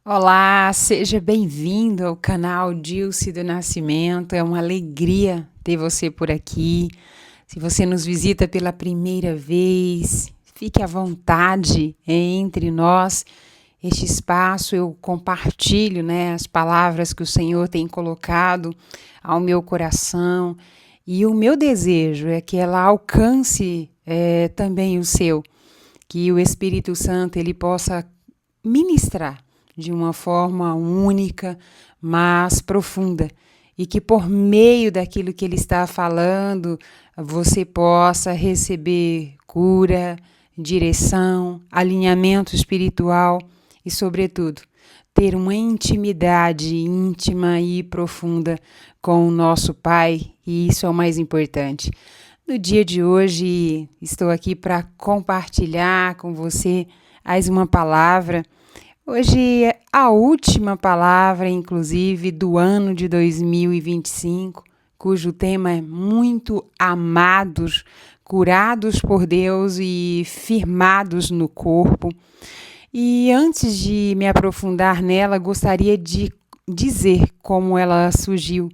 Olá, seja bem-vindo ao canal Dilce do Nascimento. É uma alegria ter você por aqui. Se você nos visita pela primeira vez, fique à vontade entre nós. Este espaço eu compartilho, as palavras que o Senhor tem colocado ao meu coração. E o meu desejo é que ela alcance também o seu, que o Espírito Santo ele possa ministrar de uma forma única, mas profunda, e que por meio daquilo que ele está falando, você possa receber cura, direção, alinhamento espiritual e, sobretudo, ter uma intimidade íntima e profunda com o nosso Pai, e isso é o mais importante. No dia de hoje, estou aqui para compartilhar com você mais uma palavra. Hoje é a última palavra, inclusive, do ano de 2025, cujo tema é muito amados, curados por Deus e firmados no corpo. E antes de me aprofundar nela, gostaria de dizer como ela surgiu.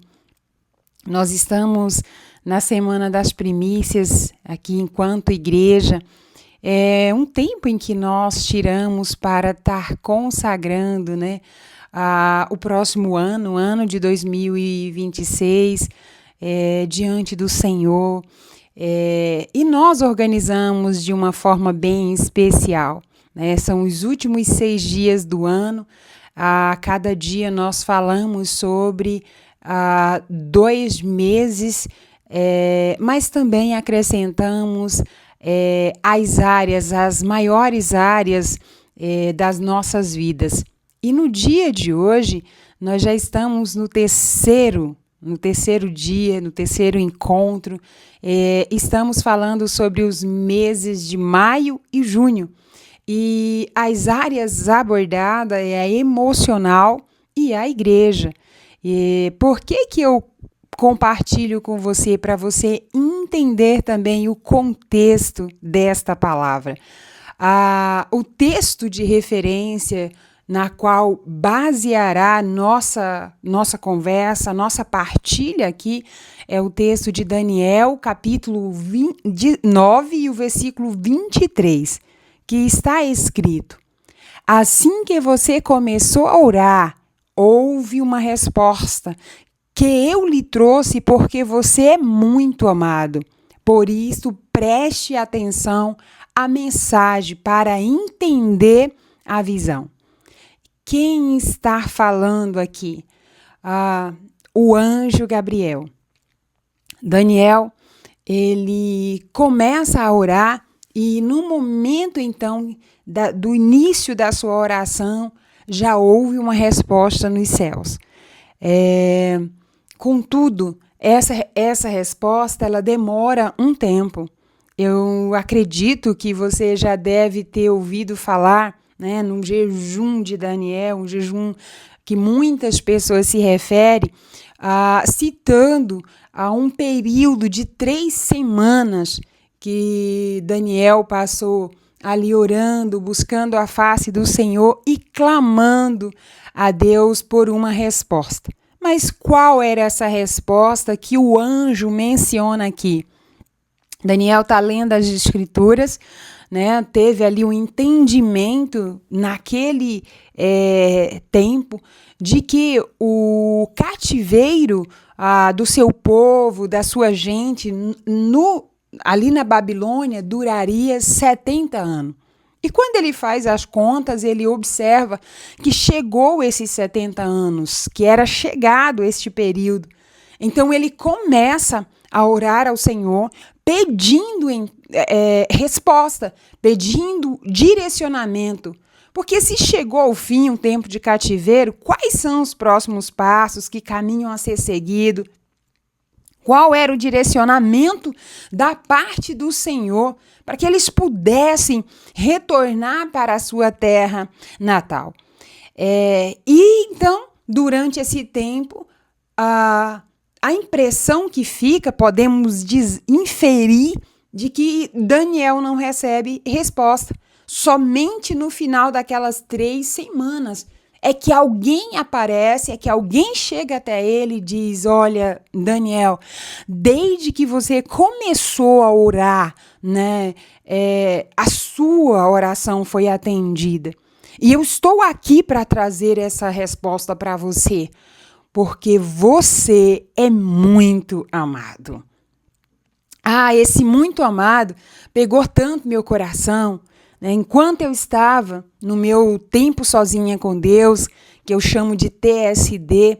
Nós estamos na Semana das Primícias, aqui enquanto igreja. É um tempo em que nós tiramos para estar consagrando, o próximo ano, o ano de 2026, diante do Senhor. E nós organizamos de uma forma bem especial. São os últimos 6 dias do ano. A cada dia nós falamos sobre 2 meses, mas também acrescentamos as maiores áreas das nossas vidas. E no dia de hoje, nós já estamos no terceiro dia, no terceiro encontro. Estamos falando sobre os meses de maio e junho. E as áreas abordadas é a emocional e a igreja. Por que eu compartilho com você para você entender também o contexto desta palavra? O texto de referência na qual baseará nossa conversa, nossa partilha aqui, é o texto de Daniel, capítulo 9 e o versículo 23, que está escrito: assim que você começou a orar, houve uma resposta que eu lhe trouxe porque você é muito amado. Por isso, preste atenção à mensagem para entender a visão. Quem está falando aqui? O anjo Gabriel. Daniel, ele começa a orar e no momento, então, do início da sua oração, já houve uma resposta nos céus. Contudo, essa resposta ela demora um tempo. Eu acredito que você já deve ter ouvido falar, num jejum de Daniel, um jejum que muitas pessoas se referem, citando a um período de 3 semanas que Daniel passou ali orando, buscando a face do Senhor e clamando a Deus por uma resposta. Mas qual era essa resposta que o anjo menciona aqui? Daniel está lendo as escrituras, teve ali um entendimento naquele tempo de que o cativeiro do seu povo, da sua gente, ali na Babilônia, duraria 70 anos. E quando ele faz as contas, ele observa que chegou esses 70 anos, que era chegado este período. Então ele começa a orar ao Senhor, pedindo resposta, pedindo direcionamento. Porque se chegou ao fim um tempo de cativeiro, quais são os próximos passos que caminham a ser seguidos? Qual era o direcionamento da parte do Senhor para que eles pudessem retornar para a sua terra natal? E então, durante esse tempo, a impressão que fica, podemos inferir, de que Daniel não recebe resposta. Somente no final daquelas 3 semanas é que alguém aparece, é que alguém chega até ele e diz: olha, Daniel, desde que você começou a orar, né, a sua oração foi atendida. E eu estou aqui para trazer essa resposta para você, porque você é muito amado. Esse muito amado pegou tanto meu coração, né? Enquanto eu estava no meu tempo sozinha com Deus, que eu chamo de TSD,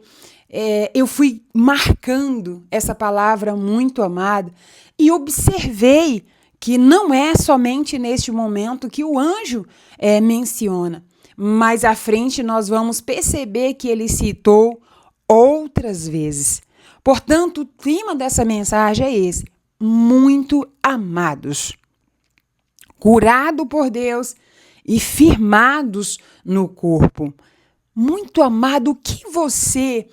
eu fui marcando essa palavra muito amado e observei que não é somente neste momento que o anjo menciona. Mais à frente nós vamos perceber que ele citou outras vezes. Portanto, o tema dessa mensagem é esse: muito amados, curados por Deus e firmados no corpo. Muito amado, o que você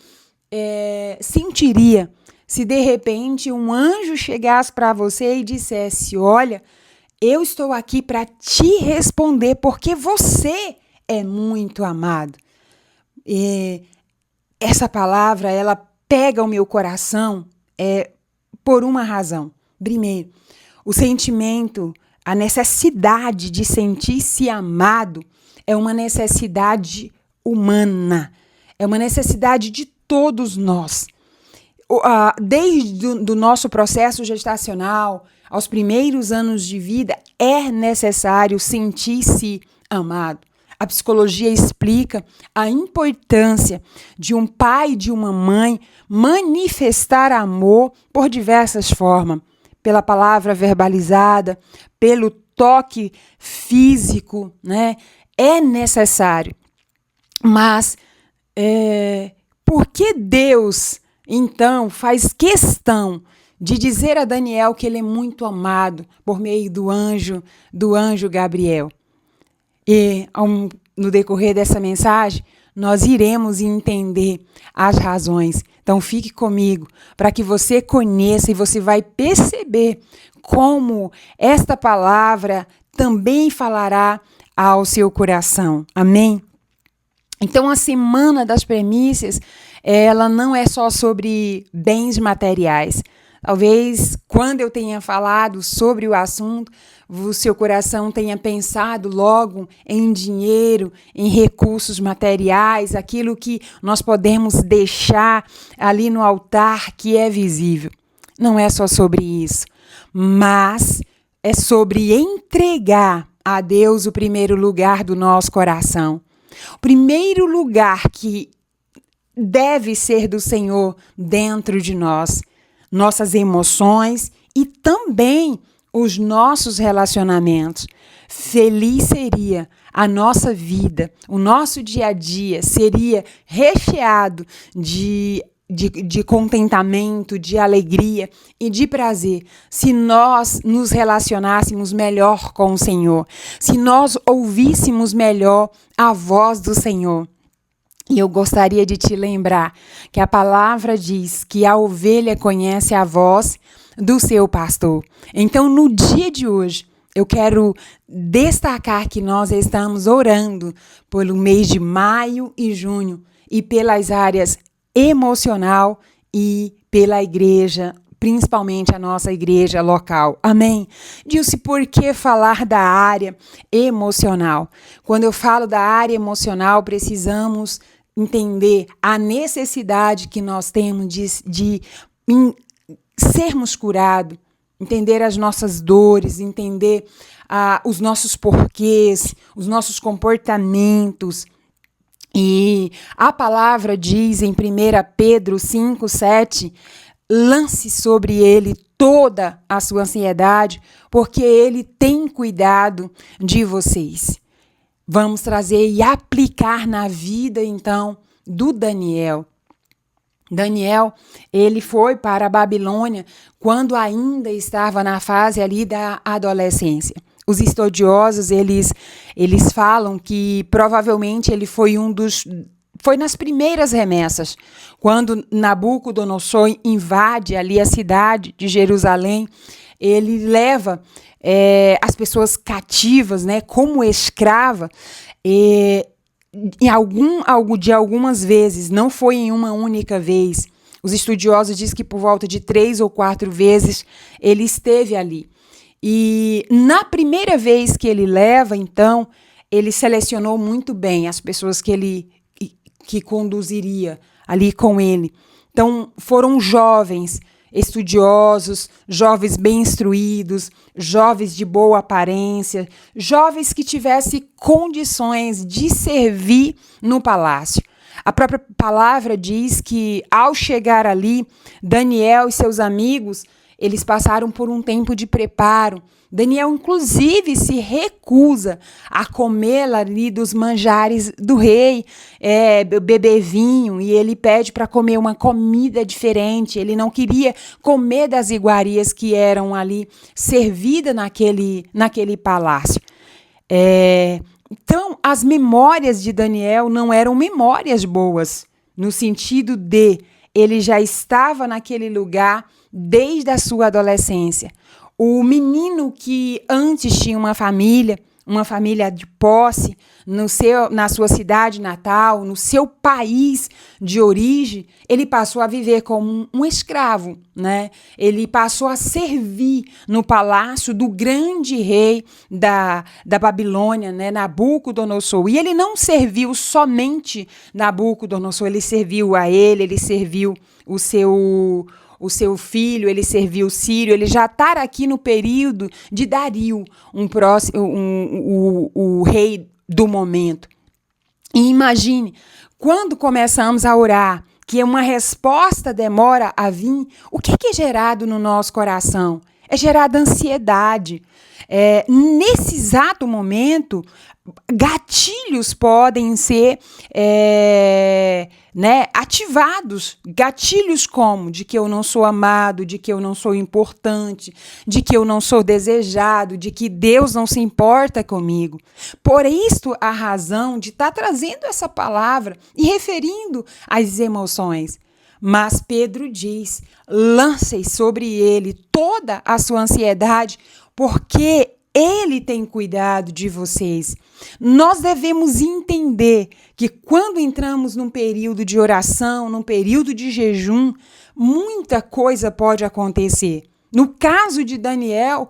sentiria se de repente um anjo chegasse para você e dissesse: olha, eu estou aqui para te responder porque você é muito amado. Essa palavra, ela pega o meu coração por uma razão. Primeiro, o sentimento, a necessidade de sentir-se amado é uma necessidade humana, é uma necessidade de todos nós. Desde o nosso processo gestacional, aos primeiros anos de vida, é necessário sentir-se amado. A psicologia explica a importância de um pai e de uma mãe manifestar amor por diversas formas. Pela palavra verbalizada, pelo toque físico, né? É necessário. Mas por que Deus, então, faz questão de dizer a Daniel que ele é muito amado por meio do anjo Gabriel? E no decorrer dessa mensagem, nós iremos entender as razões. Então fique comigo para que você conheça e você vai perceber como esta palavra também falará ao seu coração. Amém? Então a semana das premissas, ela não é só sobre bens materiais. Talvez quando eu tenha falado sobre o assunto, o seu coração tenha pensado logo em dinheiro, em recursos materiais, aquilo que nós podemos deixar ali no altar que é visível. Não é só sobre isso, mas é sobre entregar a Deus o primeiro lugar do nosso coração. O primeiro lugar que deve ser do Senhor dentro de nós. Nossas emoções e também os nossos relacionamentos. Feliz seria a nossa vida, o nosso dia a dia seria recheado de contentamento, de alegria e de prazer, se nós nos relacionássemos melhor com o Senhor, se nós ouvíssemos melhor a voz do Senhor. E eu gostaria de te lembrar que a palavra diz que a ovelha conhece a voz do seu pastor. Então, no dia de hoje, eu quero destacar que nós estamos orando pelo mês de maio e junho e pelas áreas emocional e pela igreja, principalmente a nossa igreja local. Amém? Dilce, por que falar da área emocional? Quando eu falo da área emocional, precisamos entender a necessidade que nós temos de sermos curados, entender as nossas dores, entender os nossos porquês, os nossos comportamentos. E a palavra diz em 1 Pedro 5:7, lance sobre ele toda a sua ansiedade, porque ele tem cuidado de vocês. Vamos trazer e aplicar na vida, então, do Daniel. Daniel, ele foi para a Babilônia quando ainda estava na fase ali da adolescência. Os estudiosos, eles falam que provavelmente ele foi foi nas primeiras remessas, quando Nabucodonosor invade ali a cidade de Jerusalém, ele leva as pessoas cativas, né, como escrava, de algumas vezes, não foi em uma única vez. Os estudiosos dizem que por volta de 3 ou 4 vezes ele esteve ali. E na primeira vez que ele leva, então, ele selecionou muito bem as pessoas que conduziria ali com ele. Então, foram jovens, estudiosos, jovens bem instruídos, jovens de boa aparência, jovens que tivessem condições de servir no palácio. A própria palavra diz que, ao chegar ali, Daniel e seus amigos, eles passaram por um tempo de preparo. Daniel, inclusive, se recusa a comer ali dos manjares do rei, beber vinho, e ele pede para comer uma comida diferente. Ele não queria comer das iguarias que eram ali servidas naquele palácio. Então, as memórias de Daniel não eram memórias boas, no sentido de ele já estava naquele lugar desde a sua adolescência. O menino que antes tinha uma família de posse, na sua cidade natal, no seu país de origem, ele passou a viver como um escravo, né? Ele passou a servir no palácio do grande rei da Babilônia, né? Nabucodonosor. E ele não serviu somente Nabucodonosor, ele serviu a ele serviu o seu filho, ele serviu Sírio, ele já está aqui no período de Dario, o rei do momento. E imagine, quando começamos a orar, que uma resposta demora a vir, o que é gerado no nosso coração? É gerada ansiedade. Nesse exato momento, gatilhos podem ser ativados. Gatilhos como de que eu não sou amado, de que eu não sou importante, de que eu não sou desejado, de que Deus não se importa comigo. Por isto, a razão de estar trazendo essa palavra e referindo às emoções. Mas Pedro diz, lancem sobre ele toda a sua ansiedade, porque ele tem cuidado de vocês. Nós devemos entender que quando entramos num período de oração, num período de jejum, muita coisa pode acontecer. No caso de Daniel,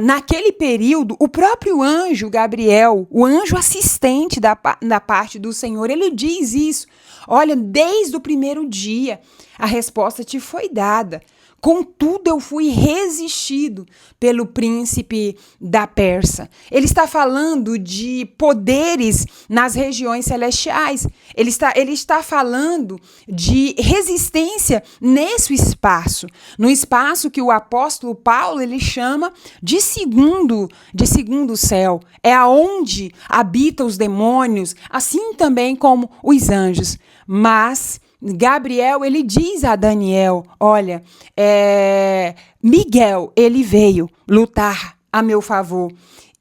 naquele período, o próprio anjo Gabriel, o anjo assistente da parte do Senhor, ele diz isso. Olha, desde o primeiro dia, a resposta te foi dada. Contudo, eu fui resistido pelo príncipe da Pérsia. Ele está falando de poderes nas regiões celestiais. Ele está falando de resistência nesse espaço. No espaço que o apóstolo Paulo ele chama de segundo céu. É aonde habitam os demônios, assim também como os anjos. Mas Gabriel, ele diz a Daniel, olha, Miguel, ele veio lutar a meu favor.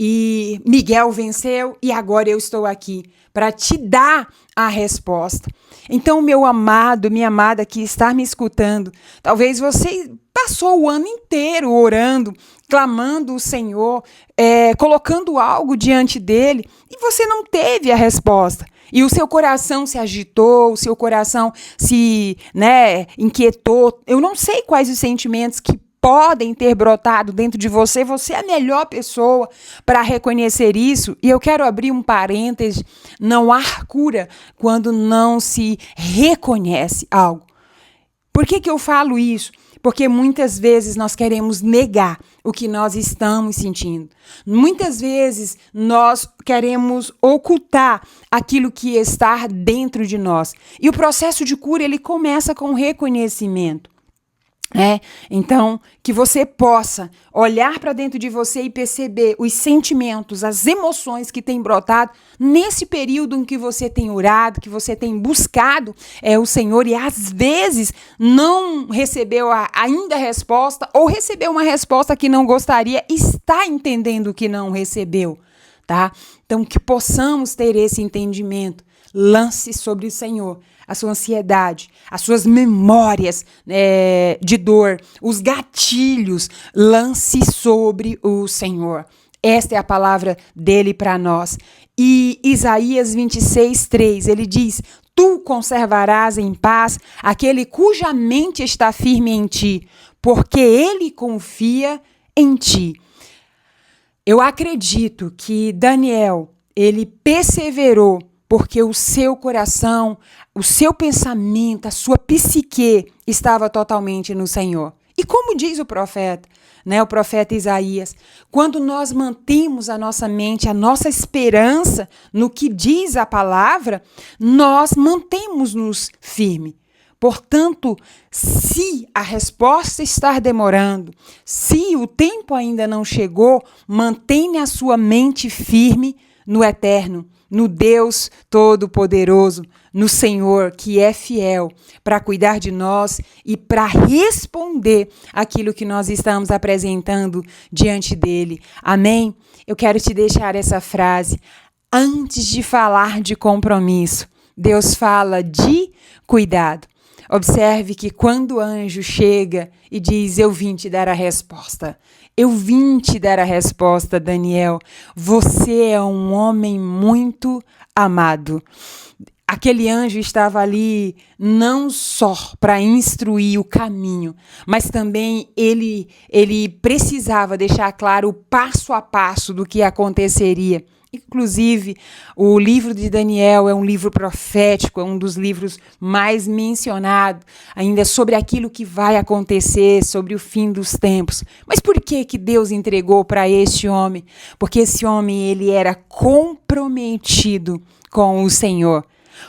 E Miguel venceu e agora eu estou aqui para te dar a resposta. Então, meu amado, minha amada que está me escutando, talvez você passou o ano inteiro orando, clamando o Senhor, colocando algo diante dele e você não teve a resposta. E o seu coração se agitou, o seu coração se inquietou. Eu não sei quais os sentimentos que podem ter brotado dentro de você. Você é a melhor pessoa para reconhecer isso. E eu quero abrir um parêntese. Não há cura quando não se reconhece algo. Por que eu falo isso? Porque muitas vezes nós queremos negar o que nós estamos sentindo. Muitas vezes nós queremos ocultar aquilo que está dentro de nós. E o processo de cura, ele começa com o reconhecimento. Então, que você possa olhar para dentro de você e perceber os sentimentos, as emoções que têm brotado nesse período em que você tem orado, que você tem buscado o Senhor e às vezes não recebeu ainda a resposta ou recebeu uma resposta que não gostaria e está entendendo que não recebeu, tá? Então, que possamos ter esse entendimento. Lance sobre o Senhor a sua ansiedade, as suas memórias de dor, os gatilhos, lance sobre o Senhor. Esta é a palavra dele para nós. E Isaías 26:3, ele diz: tu conservarás em paz aquele cuja mente está firme em ti, porque ele confia em ti. Eu acredito que Daniel, ele perseverou porque o seu coração, o seu pensamento, a sua psique estava totalmente no Senhor. E como diz o profeta, o profeta Isaías, quando nós mantemos a nossa mente, a nossa esperança no que diz a palavra, nós mantemos-nos firmes. Portanto, se a resposta está demorando, se o tempo ainda não chegou, mantenha a sua mente firme no eterno, no Deus Todo-Poderoso, no Senhor que é fiel para cuidar de nós e para responder aquilo que nós estamos apresentando diante dele. Amém? Eu quero te deixar essa frase. Antes de falar de compromisso, Deus fala de cuidado. Observe que quando o anjo chega e diz: eu vim te dar a resposta. Eu vim te dar a resposta, Daniel. Você é um homem muito amado. Aquele anjo estava ali não só para instruir o caminho, mas também ele precisava deixar claro o passo a passo do que aconteceria. Inclusive, o livro de Daniel é um livro profético, é um dos livros mais mencionados, ainda sobre aquilo que vai acontecer, sobre o fim dos tempos. Mas por que Deus entregou para este homem? Porque esse homem, ele era comprometido com o Senhor.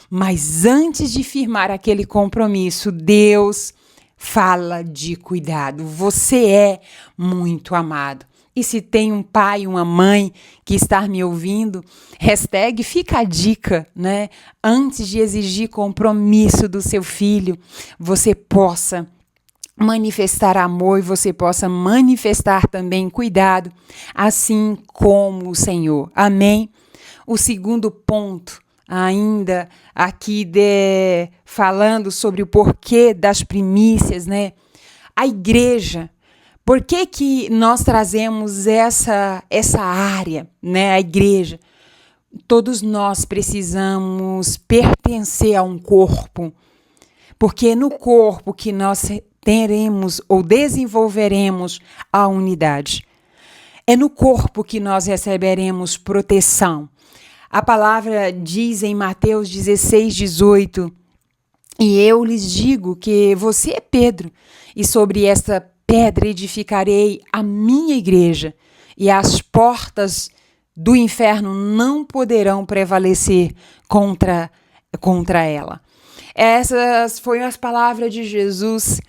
Mas antes de firmar aquele compromisso, Deus fala de cuidado. Você é muito amado. E se tem um pai, uma mãe que está me ouvindo, fica a dica, Antes de exigir compromisso do seu filho, você possa manifestar amor e você possa manifestar também cuidado, assim como o Senhor. Amém? O segundo ponto, ainda aqui falando sobre o porquê das primícias, A igreja. Por que nós trazemos essa área, a igreja? Todos nós precisamos pertencer a um corpo, porque é no corpo que nós teremos ou desenvolveremos a unidade. É no corpo que nós receberemos proteção. A palavra diz em Mateus 16:18, e eu lhes digo que você é Pedro, e sobre esta pedra edificarei a minha igreja, e as portas do inferno não poderão prevalecer contra ela. Essas foram as palavras de Jesus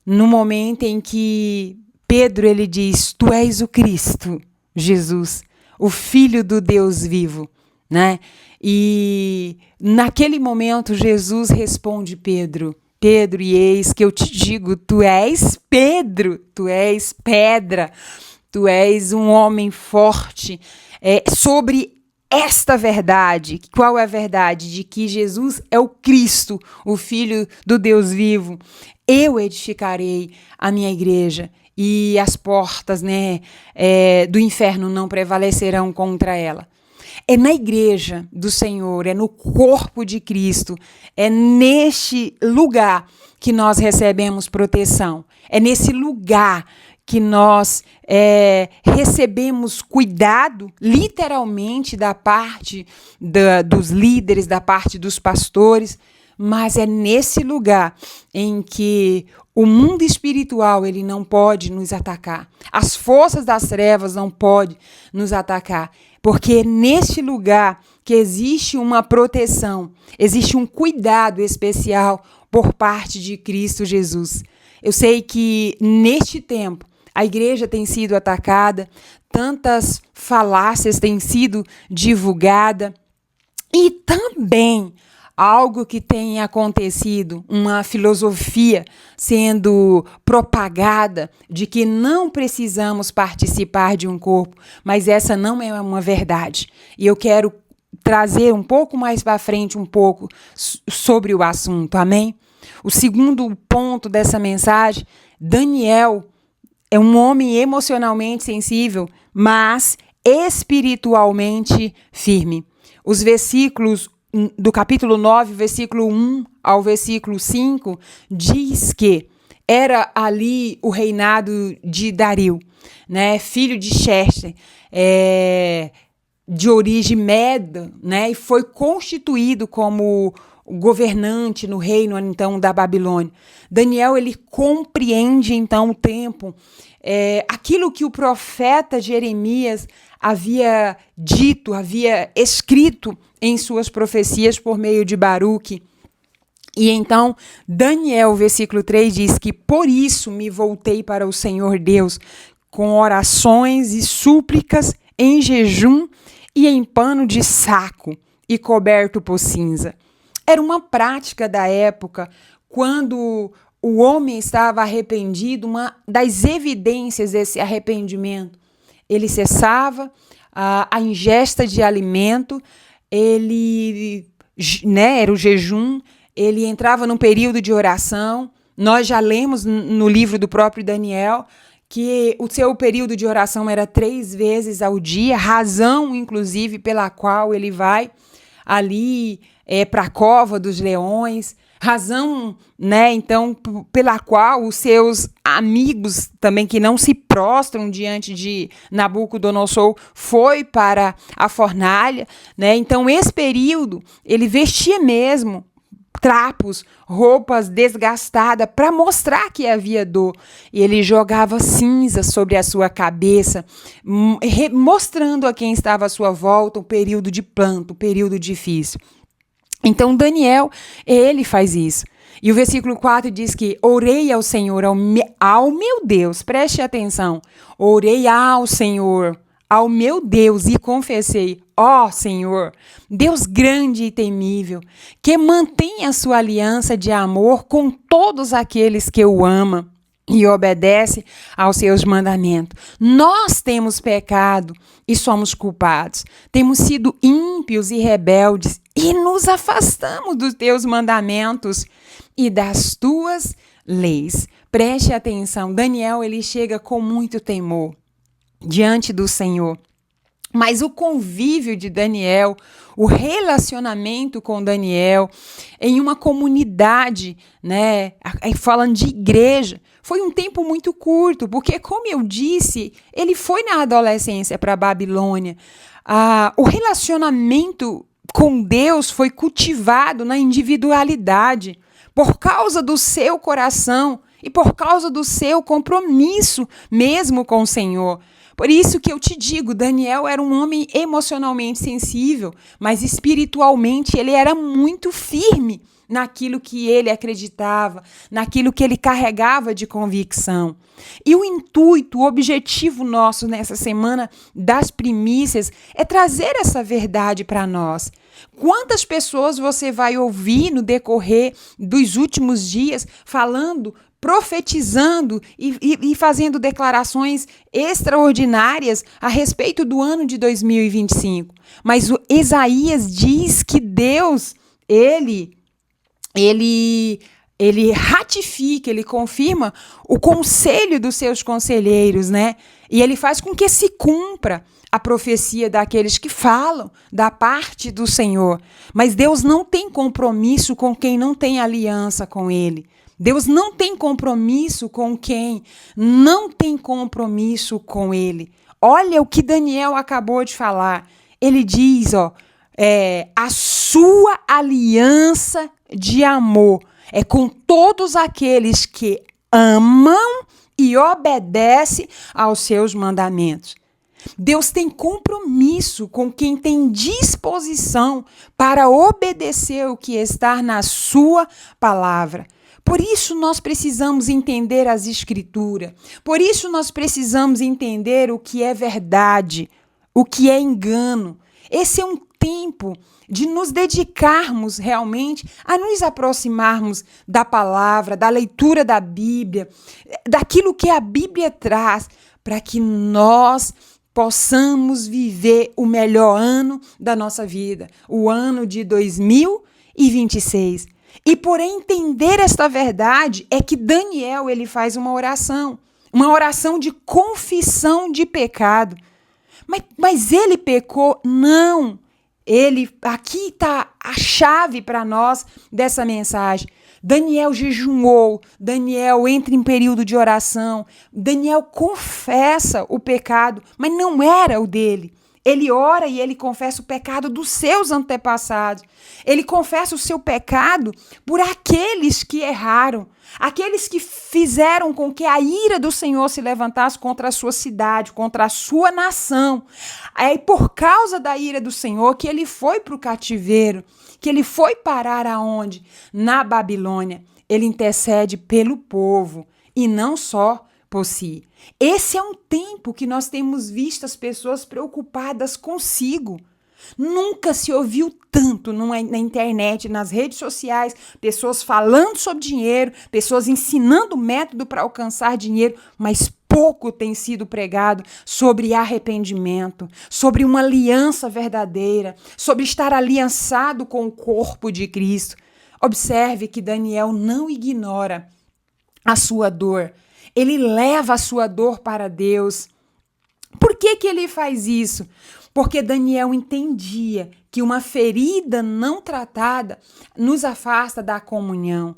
no momento em que Pedro ele diz: tu és o Cristo, Jesus, o Filho do Deus vivo, E naquele momento Jesus responde Pedro, e eis que eu te digo, tu és Pedro, tu és pedra, tu és um homem forte. Sobre esta verdade, qual é a verdade? De que Jesus é o Cristo, o Filho do Deus vivo. Eu edificarei a minha igreja e as portas do inferno não prevalecerão contra ela. É na igreja do Senhor, é no corpo de Cristo, é neste lugar que nós recebemos proteção. É nesse lugar que nós recebemos cuidado, literalmente, da parte dos líderes, da parte dos pastores, mas é nesse lugar em que o mundo espiritual ele não pode nos atacar. As forças das trevas não podem nos atacar. Porque é neste lugar que existe uma proteção, existe um cuidado especial por parte de Cristo Jesus. Eu sei que neste tempo a igreja tem sido atacada, tantas falácias têm sido divulgadas e também algo que tem acontecido, uma filosofia sendo propagada de que não precisamos participar de um corpo, mas essa não é uma verdade. E eu quero trazer um pouco mais para frente um pouco sobre o assunto, amém? O segundo ponto dessa mensagem, Daniel é um homem emocionalmente sensível, mas espiritualmente firme. Os versículos do capítulo 9, versículo 1 ao versículo 5, diz que era ali o reinado de Dario, né, filho de Xerxes, de origem meda, né, e foi constituído como governante no reino, então, da Babilônia. Daniel, ele compreende, então, o tempo, aquilo que o profeta Jeremias havia dito, havia escrito em suas profecias por meio de Baruque. E então, Daniel, versículo 3, diz que por isso me voltei para o Senhor Deus, com orações e súplicas, em jejum e em pano de saco e coberto por cinza. Era uma prática da época, quando o homem estava arrependido, uma das evidências desse arrependimento. Ele cessava a ingesta de alimento, ele, né, era o jejum, ele entrava num período de oração. Nós já lemos no livro do próprio Daniel que o seu período de oração era 3 vezes ao dia, razão, inclusive, pela qual ele vai ali para a cova dos leões, razão, né, então, pela qual os seus amigos também, que não se prostram diante de Nabucodonosor, foi para a fornalha, né? Então, esse período, ele vestia mesmo trapos, roupas desgastadas, para mostrar que havia dor. E ele jogava cinza sobre a sua cabeça, mostrando a quem estava à sua volta o período de planto, o período difícil. Então, Daniel, ele faz isso. E o versículo 4 diz que orei ao Senhor, ao meu Deus, preste atenção, orei ao Senhor, ao meu Deus, e confessei, ó Senhor, Deus grande e temível, que mantém a sua aliança de amor com todos aqueles que o amam e obedece aos seus mandamentos. Nós temos pecado e somos culpados. Temos sido ímpios e rebeldes e nos afastamos dos teus mandamentos e das tuas leis. Preste atenção, Daniel, ele chega com muito temor diante do Senhor. Mas o convívio de Daniel, o relacionamento com Daniel em uma comunidade, né, falando de igreja, foi um tempo muito curto, porque, como eu disse, ele foi na adolescência para a Babilônia. O relacionamento com Deus foi cultivado na individualidade, por causa do seu coração e por causa do seu compromisso mesmo com o Senhor. Por isso que eu te digo, Daniel era um homem emocionalmente sensível, mas espiritualmente ele era muito firme naquilo que ele acreditava, naquilo que ele carregava de convicção. E o intuito, o objetivo nosso nessa semana das primícias é trazer essa verdade para nós. Quantas pessoas você vai ouvir no decorrer dos últimos dias falando, profetizando e fazendo declarações extraordinárias a respeito do ano de 2025. Mas o Isaías diz que Deus, ele ratifica, ele confirma o conselho dos seus conselheiros, né? E ele faz com que se cumpra a profecia daqueles que falam da parte do Senhor. Mas Deus não tem compromisso com quem não tem aliança com ele. Deus não tem compromisso com quem não tem compromisso com ele. Olha o que Daniel acabou de falar. Ele diz, a sua aliança de amor é com todos aqueles que amam e obedecem aos seus mandamentos. Deus tem compromisso com quem tem disposição para obedecer o que está na sua palavra. Por isso nós precisamos entender as Escrituras. Por isso nós precisamos entender o que é verdade, o que é engano. Esse é um tempo de nos dedicarmos realmente a nos aproximarmos da palavra, da leitura da Bíblia, daquilo que a Bíblia traz, para que nós possamos viver o melhor ano da nossa vida, o ano de 2026. E por entender esta verdade é que Daniel ele faz uma oração de confissão de pecado. Mas ele pecou? Não. Aqui está a chave para nós dessa mensagem. Daniel jejuou, Daniel entra em período de oração, Daniel confessa o pecado, mas não era o dele. Ele ora e ele confessa o pecado dos seus antepassados. Ele confessa o seu pecado por aqueles que erraram, aqueles que fizeram com que a ira do Senhor se levantasse contra a sua cidade, contra a sua nação. É por causa da ira do Senhor que ele foi para o cativeiro, que ele foi parar aonde? Na Babilônia. Ele intercede pelo povo e não só por si. Esse é um tempo que nós temos visto as pessoas preocupadas consigo. Nunca se ouviu tanto na internet, nas redes sociais, pessoas falando sobre dinheiro, pessoas ensinando método para alcançar dinheiro, mas pouco tem sido pregado sobre arrependimento, sobre uma aliança verdadeira, sobre estar aliançado com o corpo de Cristo. Observe que Daniel não ignora a sua dor. Ele leva a sua dor para Deus. Por que ele faz isso? Porque Daniel entendia que uma ferida não tratada nos afasta da comunhão.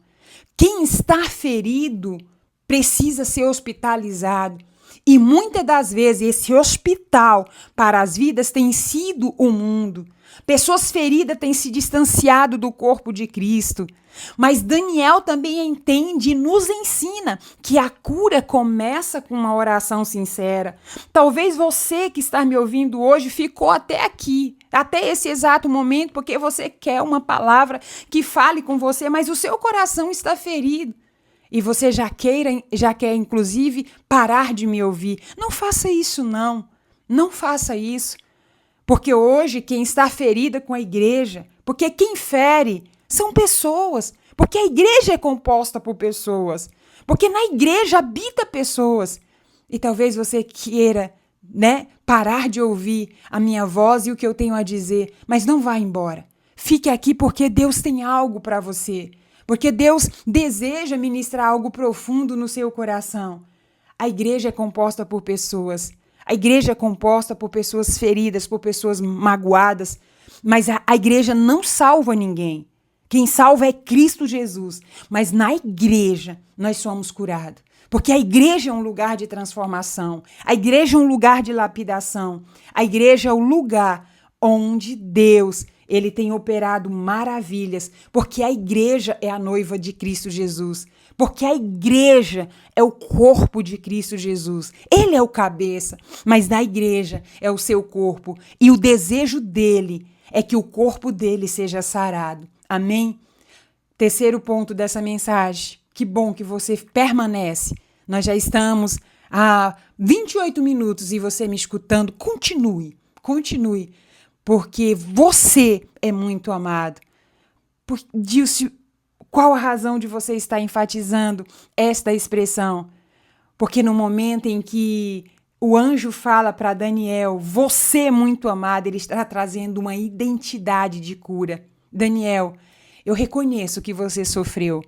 Quem está ferido precisa ser hospitalizado. E muitas das vezes esse hospital para as vidas tem sido o mundo. Pessoas feridas têm se distanciado do corpo de Cristo. Mas Daniel também entende e nos ensina que a cura começa com uma oração sincera. Talvez você que está me ouvindo hoje ficou até aqui, até esse exato momento, porque você quer uma palavra que fale com você, mas o seu coração está ferido. E você já quer, inclusive, parar de me ouvir. Não faça isso, não. Não faça isso. Porque hoje quem está ferida com a igreja, porque quem fere são pessoas, porque a igreja é composta por pessoas, porque na igreja habita pessoas. E talvez você queira, parar de ouvir a minha voz e o que eu tenho a dizer, mas não vá embora. Fique aqui porque Deus tem algo para você, porque Deus deseja ministrar algo profundo no seu coração. A igreja é composta por pessoas. A igreja é composta por pessoas feridas, por pessoas magoadas, mas a igreja não salva ninguém. Quem salva é Cristo Jesus, mas na igreja nós somos curados. Porque a igreja é um lugar de transformação, a igreja é um lugar de lapidação, a igreja é o lugar onde Deus ele tem operado maravilhas, porque a igreja é a noiva de Cristo Jesus. Porque a igreja é o corpo de Cristo Jesus. Ele é o cabeça, mas na igreja é o seu corpo. E o desejo dele é que o corpo dele seja sarado. Amém? Terceiro ponto dessa mensagem. Que bom que você permanece. Nós já estamos há 28 minutos e você me escutando. Continue. Porque você é muito amado. Dilce, qual a razão de você estar enfatizando esta expressão? Porque no momento em que o anjo fala para Daniel, você é muito amado, ele está trazendo uma identidade de cura. Daniel, eu reconheço que você sofreu.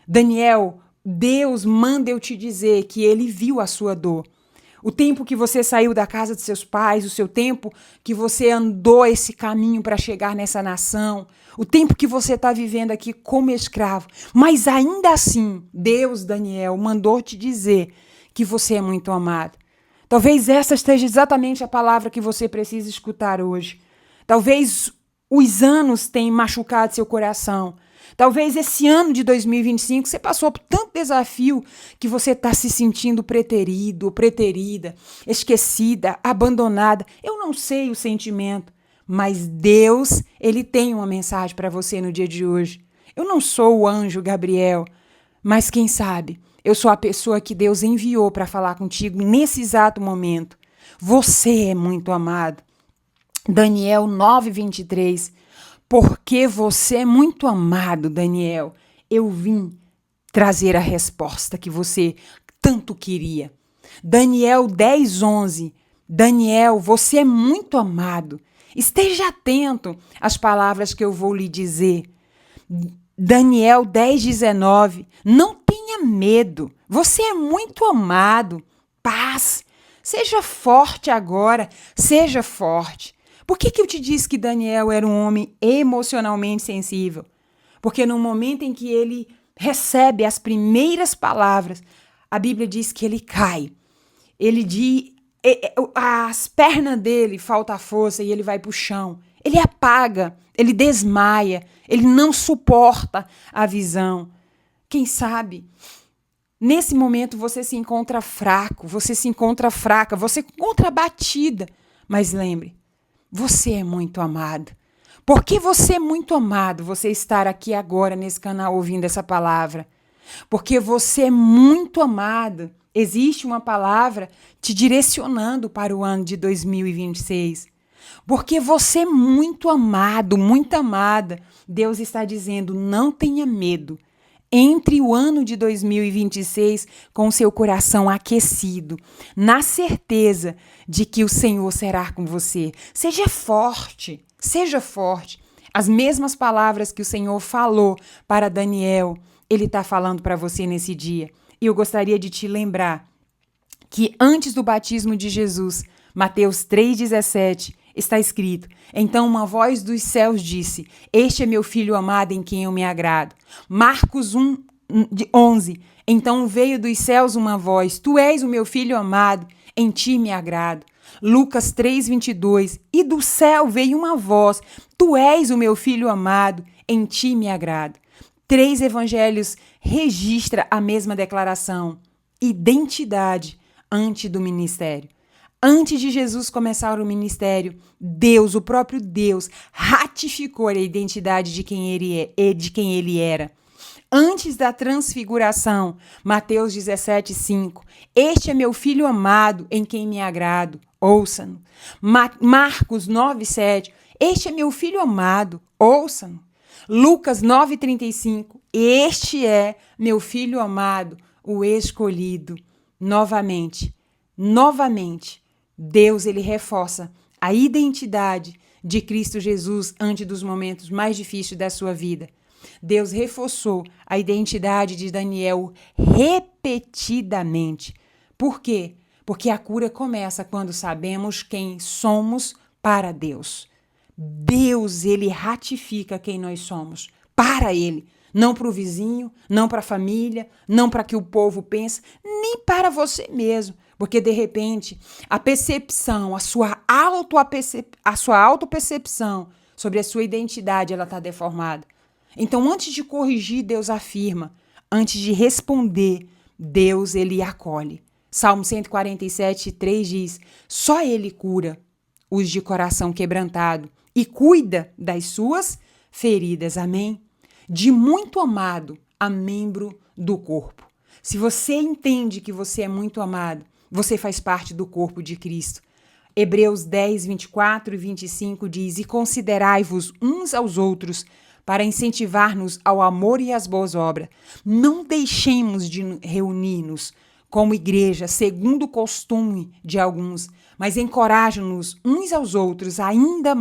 Daniel, Deus manda eu te dizer que ele viu a sua dor. O tempo que você saiu da casa de seus pais, o seu tempo que você andou esse caminho para chegar nessa nação, o tempo que você está vivendo aqui como escravo. Mas ainda assim, Deus, Daniel, mandou te dizer que você é muito amado. Talvez essa esteja exatamente a palavra que você precisa escutar hoje. Talvez os anos tenham machucado seu coração. Talvez esse ano de 2025 você passou por tanto desafio que você está se sentindo preterido, preterida, esquecida, abandonada. Eu não sei o sentimento, mas Deus, ele tem uma mensagem para você no dia de hoje. Eu não sou o anjo Gabriel, mas quem sabe eu sou a pessoa que Deus enviou para falar contigo nesse exato momento. Você é muito amado. Daniel 9:23. Porque você é muito amado, Daniel. Eu vim trazer a resposta que você tanto queria. Daniel 10:11. Daniel, você é muito amado. Esteja atento às palavras que eu vou lhe dizer. Daniel 10:19. Não tenha medo. Você é muito amado. Paz Seja forte agora, seja forte. Por que eu te disse que Daniel era um homem emocionalmente sensível? Porque no momento em que ele recebe as primeiras palavras, a Bíblia diz que ele cai. Ele diz, as pernas dele falta força e ele vai para o chão. Ele apaga, ele desmaia, ele não suporta a visão. Quem sabe, nesse momento você se encontra fraco, você se encontra fraca, você se encontra abatida. Mas lembre, você é muito amado. Porque você é muito amado, você estar aqui agora nesse canal ouvindo essa palavra. Porque você é muito amado. Existe uma palavra te direcionando para o ano de 2026. Porque você é muito amado, muito amada. Deus está dizendo, não tenha medo. Entre o ano de 2026 com seu coração aquecido, na certeza de que o Senhor será com você. Seja forte, seja forte. As mesmas palavras que o Senhor falou para Daniel, Ele está falando para você nesse dia. E eu gostaria de te lembrar que antes do batismo de Jesus, Mateus 3,17, está escrito, então uma voz dos céus disse, este é meu filho amado em quem eu me agrado. Marcos 1:11, então veio dos céus uma voz, tu és o meu filho amado, em ti me agrado. Lucas 3:22, e do céu veio uma voz, tu és o meu filho amado, em ti me agrado. 3 evangelhos registram a mesma declaração, identidade antes do ministério. Antes de Jesus começar o ministério, Deus, o próprio Deus, ratificou a identidade de quem ele era. Antes da transfiguração, Mateus 17:5, este é meu filho amado, em quem me agrado, ouça-no. Marcos 9:7, este é meu filho amado, ouça-no. Lucas 9:35, este é meu filho amado, o escolhido. Novamente, Deus ele reforça a identidade de Cristo Jesus antes dos momentos mais difíceis da sua vida. Deus reforçou a identidade de Daniel repetidamente. Por quê? Porque a cura começa quando sabemos quem somos para Deus. Deus, ele ratifica quem nós somos para ele. Não para o vizinho, não para a família, não para que o povo pense, nem para você mesmo. Porque, de repente, a percepção, a sua autopercepção sobre a sua identidade, ela está deformada. Então, antes de corrigir, Deus afirma. Antes de responder, Deus, ele acolhe. Salmo 147:3 diz, só ele cura os de coração quebrantado e cuida das suas feridas. Amém? De muito amado a membro do corpo. Se você entende que você é muito amado, você faz parte do corpo de Cristo. Hebreus 10:24-25 diz, e considerai-vos uns aos outros para incentivar-nos ao amor e às boas obras. Não deixemos de reunir-nos como igreja, segundo o costume de alguns, mas encorajam-nos uns aos outros ainda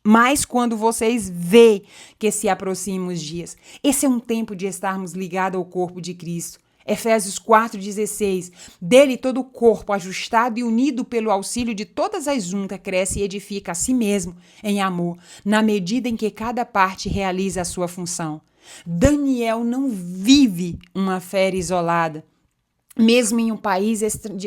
mais quando vocês veem que se aproximam os dias. Esse é um tempo de estarmos ligados ao corpo de Cristo. Efésios 4:16, dele todo o corpo, ajustado e unido pelo auxílio de todas as juntas, cresce e edifica a si mesmo em amor, na medida em que cada parte realiza a sua função. Daniel não vive uma fé isolada. Mesmo em um país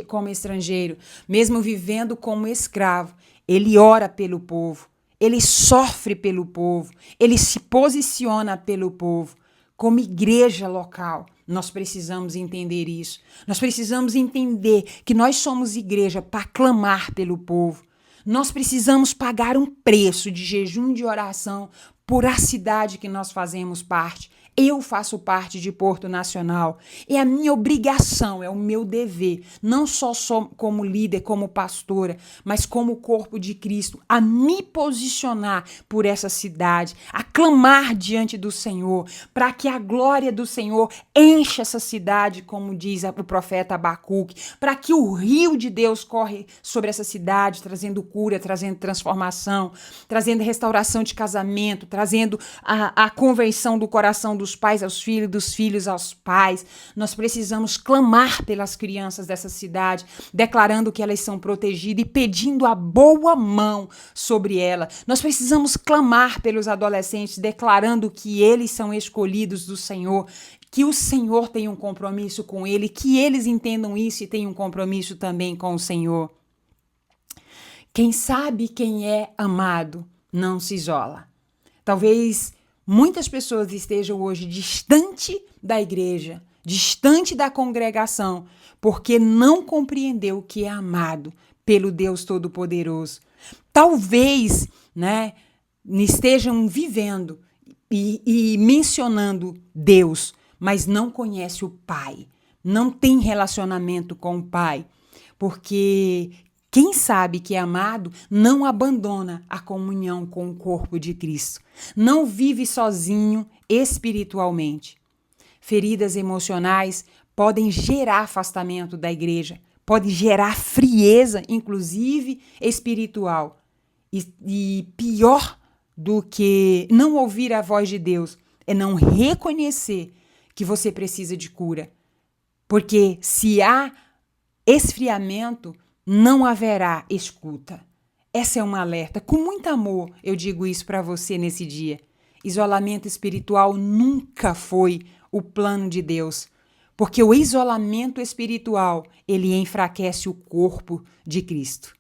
como estrangeiro, mesmo vivendo como escravo, ele ora pelo povo, ele sofre pelo povo, ele se posiciona pelo povo. Como igreja local, nós precisamos entender isso. Nós precisamos entender que nós somos igreja para clamar pelo povo. Nós precisamos pagar um preço de jejum e de oração por a cidade que nós fazemos parte. Eu faço parte de Porto Nacional. É a minha obrigação, é o meu dever, não só como líder, como pastora, mas como corpo de Cristo, a me posicionar por essa cidade, a clamar diante do Senhor, para que a glória do Senhor encha essa cidade, como diz o profeta Abacuque, para que o rio de Deus corre sobre essa cidade, trazendo cura, trazendo transformação, trazendo restauração de casamento, trazendo a conversão do coração dos pais aos filhos, dos filhos aos pais. Nós precisamos clamar pelas crianças dessa cidade, declarando que elas são protegidas e pedindo a boa mão sobre elas. Nós precisamos clamar pelos adolescentes, declarando que eles são escolhidos do Senhor, que o Senhor tem um compromisso com ele, que eles entendam isso e tenham um compromisso também com o Senhor. Quem sabe quem é amado não se isola. Talvez muitas pessoas estejam hoje distante da igreja, distante da congregação, porque não compreendeu o que é amado pelo Deus Todo-Poderoso. Talvez, estejam vivendo e mencionando Deus, mas não conhece o Pai, não tem relacionamento com o Pai, porque quem sabe que é amado não abandona a comunhão com o corpo de Cristo, não vive sozinho espiritualmente. Feridas emocionais podem gerar afastamento da igreja, pode gerar frieza, inclusive espiritual. E pior do que não ouvir a voz de Deus é não reconhecer que você precisa de cura. Porque se há esfriamento, não haverá escuta. Essa é uma alerta. Com muito amor, eu digo isso para você nesse dia. Isolamento espiritual nunca foi o plano de Deus. Porque o isolamento espiritual, ele enfraquece o corpo de Cristo.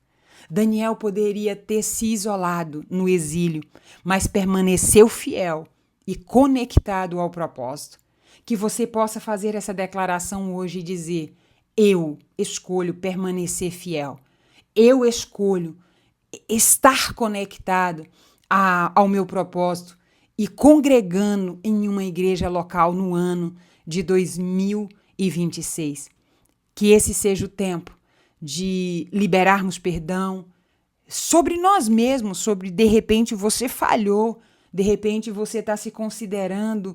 Daniel poderia ter se isolado no exílio, mas permaneceu fiel e conectado ao propósito. Que você possa fazer essa declaração hoje e dizer: eu escolho permanecer fiel. Eu escolho estar conectado ao meu propósito e congregando em uma igreja local no ano de 2026. Que esse seja o tempo de liberarmos perdão sobre nós mesmos, sobre de repente você falhou, de repente você está se considerando,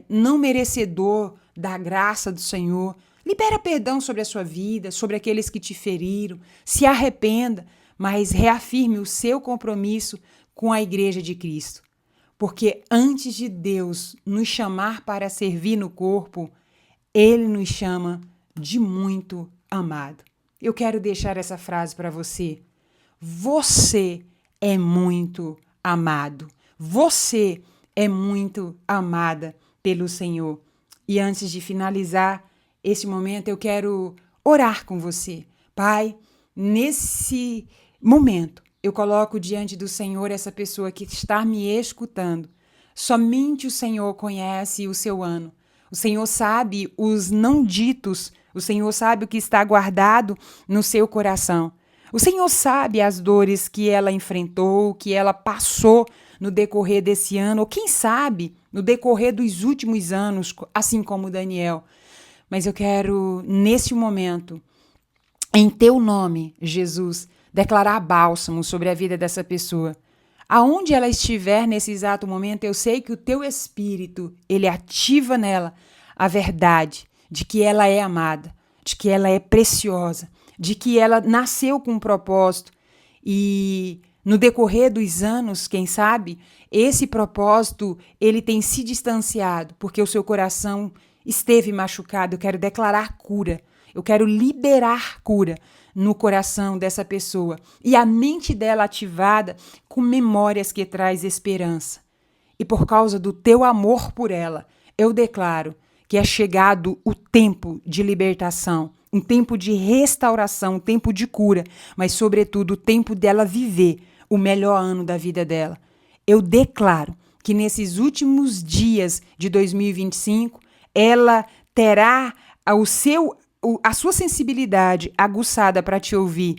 não merecedor da graça do Senhor. Libera perdão sobre a sua vida, sobre aqueles que te feriram, se arrependa, mas reafirme o seu compromisso com a Igreja de Cristo. Porque antes de Deus nos chamar para servir no corpo, Ele nos chama de muito amado. Eu quero deixar essa frase para você. Você é muito amado. Você é muito amada pelo Senhor. E antes de finalizar esse momento, eu quero orar com você. Pai, nesse momento, eu coloco diante do Senhor essa pessoa que está me escutando. Somente o Senhor conhece o seu ano. O Senhor sabe os não ditos. O Senhor sabe o que está guardado no seu coração. O Senhor sabe as dores que ela enfrentou, que ela passou no decorrer desse ano, ou quem sabe no decorrer dos últimos anos, assim como Daniel. Mas eu quero, nesse momento, em teu nome, Jesus, declarar bálsamo sobre a vida dessa pessoa. Aonde ela estiver nesse exato momento, eu sei que o teu Espírito, ele ativa nela a verdade de que ela é amada, de que ela é preciosa, de que ela nasceu com um propósito e no decorrer dos anos, quem sabe, esse propósito ele tem se distanciado porque o seu coração esteve machucado. Eu quero declarar cura, eu quero liberar cura no coração dessa pessoa e a mente dela ativada com memórias que traz esperança. E por causa do teu amor por ela, eu declaro que é chegado o tempo de libertação, um tempo de restauração, um tempo de cura, mas sobretudo o tempo dela viver o melhor ano da vida dela. Eu declaro que nesses últimos dias de 2025, ela terá a sua sensibilidade aguçada para te ouvir,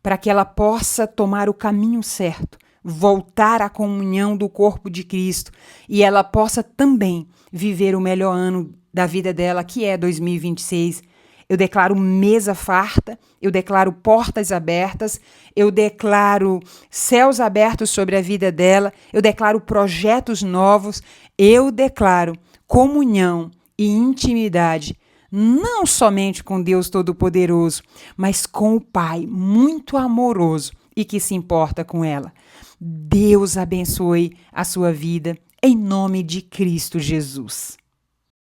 para que ela possa tomar o caminho certo, voltar à comunhão do corpo de Cristo e ela possa também viver o melhor ano da vida dela, que é 2026. Eu declaro mesa farta, eu declaro portas abertas, eu declaro céus abertos sobre a vida dela, eu declaro projetos novos, eu declaro comunhão e intimidade, não somente com Deus Todo-Poderoso, mas com o Pai muito amoroso e que se importa com ela. Deus abençoe a sua vida, em nome de Cristo Jesus.